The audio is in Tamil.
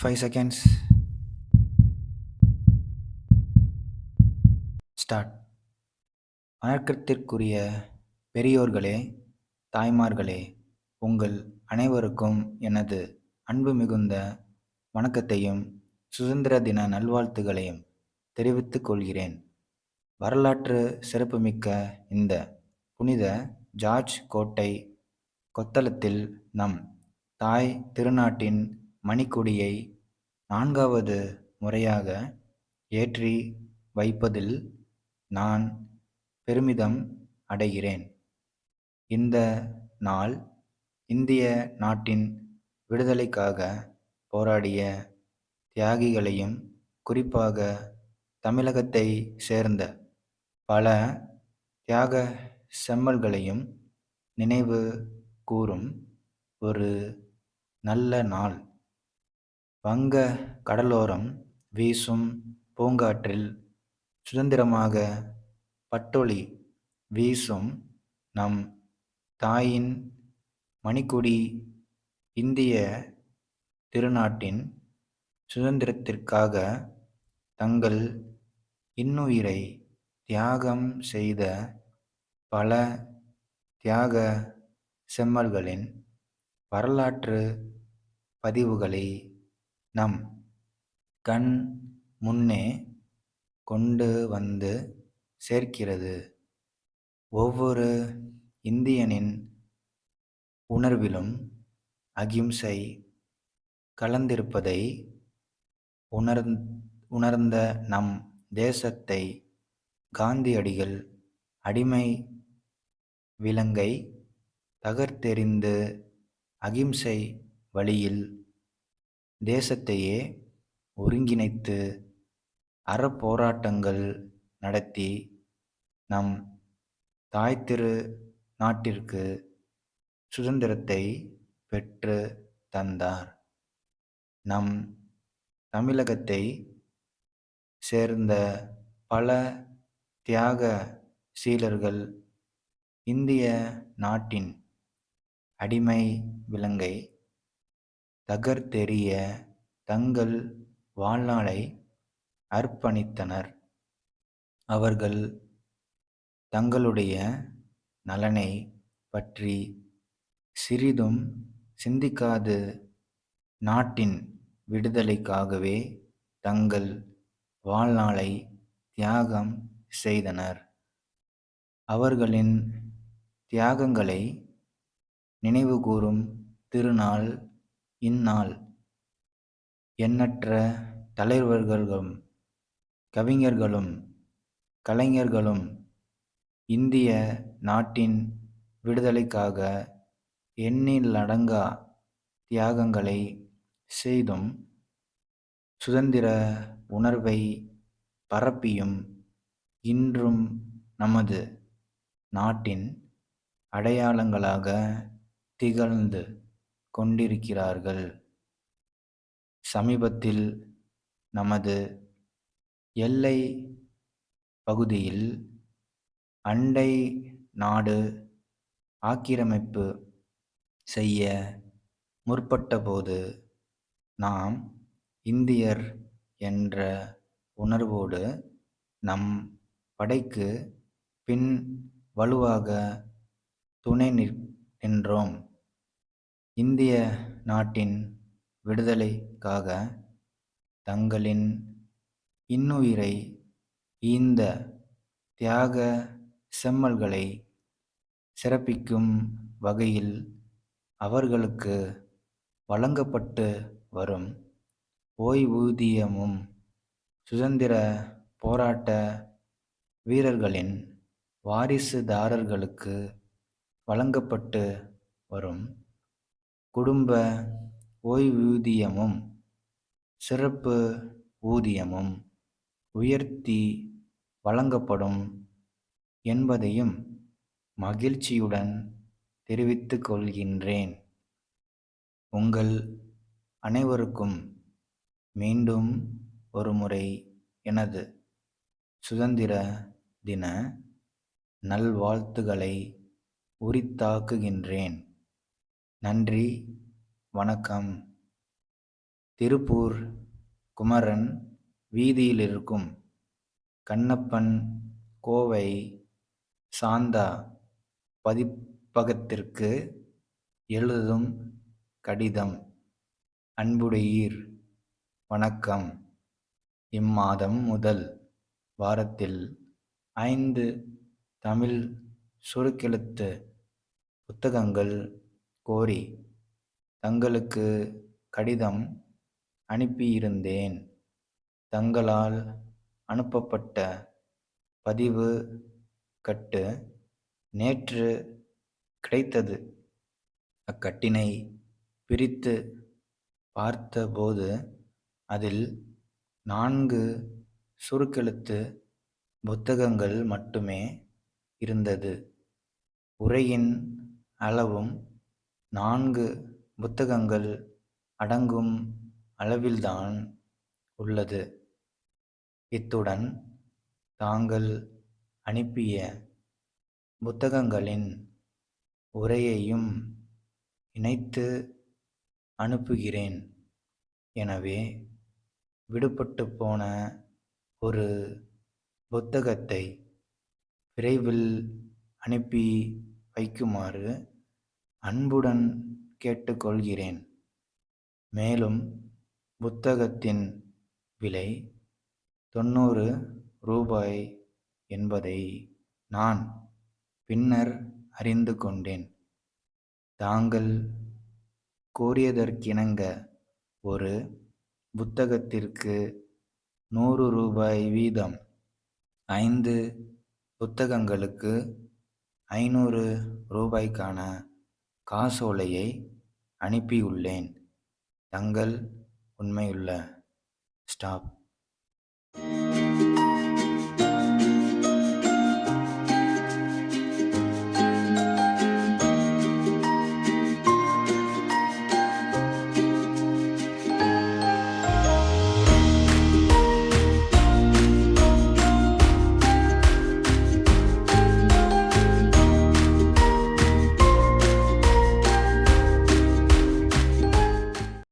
5 seconds. Start. வணக்கத்திற்குரிய பெரியோர்களே, தாய்மார்களே, உங்கள் அனைவருக்கும் எனது அன்பு மிகுந்த வணக்கத்தையும் சுதந்திர தின நல்வாழ்த்துகளையும் தெரிவித்துக் கொள்கிறேன். வரலாற்று சிறப்புமிக்க இந்த புனித ஜார்ஜ் கோட்டை கொத்தளத்தில் நம் தாய் திருநாட்டின் மணிக்கொடியை 4வது முறையாக ஏற்றி வைப்பதில் நான் பெருமிதம் அடைகிறேன். இந்த நாள் இந்திய நாட்டின் விடுதலைக்காக போராடிய தியாகிகளையும், குறிப்பாக தமிழகத்தை சேர்ந்த பல தியாக செம்மல்களையும் நினைவு கூறும் ஒரு நல்ல நாள். வங்க கடலோரம் வீசும் பூங்காற்றில் சுதந்திரமாக பட்டொளி வீசும் நம் தாயின் மணிக்கொடி இந்திய திருநாட்டின் சுதந்திரத்திற்காக தங்கள் இன்னுயிரை தியாகம் செய்த பல தியாக செம்மல்களின் வரலாற்று பதிவுகளை நம் கண் முன்னே கொண்டு வந்து சேர்க்கிறது. ஒவ்வொரு இந்தியனின் உணர்விலும் அகிம்சை கலந்திருப்பதை உணர்ந்த நம் தேசத்தை காந்தியடிகள் அடிமை விலங்கை தகர்த்தெறிந்து அகிம்சை வழியில் தேசத்தையே ஒருங்கிணைத்து அறப்போராட்டங்கள் நடத்தி நம் தாய் திரு நாட்டிற்கு சுதந்திரத்தை பெற்று தந்தார். நம் தமிழகத்தை சேர்ந்த பல தியாக சீலர்கள் இந்திய நாட்டின் அடிமை விலங்கை தகர்த்தெறிய தங்கள் வாழ்நாளை அர்ப்பணித்தனர். அவர்கள் தங்களுடைய நலனை பற்றி சிறிதும் சிந்திக்காது நாட்டின் விடுதலைக்காகவே தங்கள் வாழ்நாளை தியாகம் செய்தனர். அவர்களின் தியாகங்களை நினைவுகூரும் திருநாள் இந்நாள். எண்ணற்ற தலைவர்களும், கவிஞர்களும், கலைஞர்களும் இந்திய நாட்டின் விடுதலைக்காக எண்ணிலடங்கா தியாகங்களை செய்தும் சுதந்திர உணர்வை பரப்பியும் இன்றும் நமது நாட்டின் அடையாளங்களாக திகழ்ந்து கொண்டிருக்கிறார்கள். சமீபத்தில் நமது எல்லை பகுதியில் அண்டை நாடு ஆக்கிரமிப்பு செய்ய முற்பட்டபோது நாம் இந்தியர் என்ற உணர்வோடு நம் படைக்கு பின் வலுவாக துணை நின்றோம். இந்திய நாட்டின் விடுதலைக்காக தங்களின் இன்னுயிரை ஈந்த தியாக செம்மல்களை சிறப்பிக்கும் வகையில் அவர்களுக்கு வழங்கப்பட்டு வரும் ஓய்வூதியமும், சுதந்திர போராட்ட வீரர்களின் வாரிசுதாரர்களுக்கு வழங்கப்பட்டு வரும் குடும்ப ஓய்வூதியமும், சிறப்பு ஊதியமும் உயர்த்தி வழங்கப்படும் என்பதையும் மகிழ்ச்சியுடன் தெரிவித்துக் கொள்கின்றேன். உங்கள் அனைவருக்கும் மீண்டும் ஒருமுறை எனது சுதந்திர தின நல்வாழ்த்துக்களை உரித்தாக்குகின்றேன். நன்றி, வணக்கம். திருப்பூர் குமரன் வீதியில் இருக்கும் கண்ணப்பன் கோவை சாந்தா பதிப்பகத்திற்கு எழுதும் கடிதம். அன்புடையீர், வணக்கம். இம்மாதம் முதல் வாரத்தில் 5 தமிழ் சுருக்கெழுத்து புத்தகங்கள் கோரி தங்களுக்கு கடிதம் அனுப்பியிருந்தேன். தங்களால் அனுப்பப்பட்ட பதிவு கட்டு நேற்று கிடைத்தது. அக்கட்டினை பிரித்து பார்த்தபோது அதில் 4 சுருக்கெழுத்து புத்தகங்கள் மட்டுமே இருந்தது. உரையின் அளவும் 4 புத்தகங்கள் அடங்கும் அளவில்தான் உள்ளது. இத்துடன் தாங்கள் அனுப்பிய புத்தகங்களின் உரையையும் இணைத்து அனுப்புகிறேன். எனவே விடுபட்டு போன ஒரு புத்தகத்தை விரைவில் அனுப்பி வைக்குமாறு அன்புடன் கேட்டுக்கொள்கிறேன். மேலும் புத்தகத்தின் விலை 90 ரூபாய் என்பதை நான் பின்னர் அறிந்து கொண்டேன். தாங்கள் கோரியதற்கிணங்க ஒரு புத்தகத்திற்கு 100 ரூபாய் வீதம் 5 புத்தகங்களுக்கு 500 ரூபாய்க்கான காசோலையை அனுப்பியுள்ளேன். தங்கள் உண்மையுள்ள ஸ்டாப்.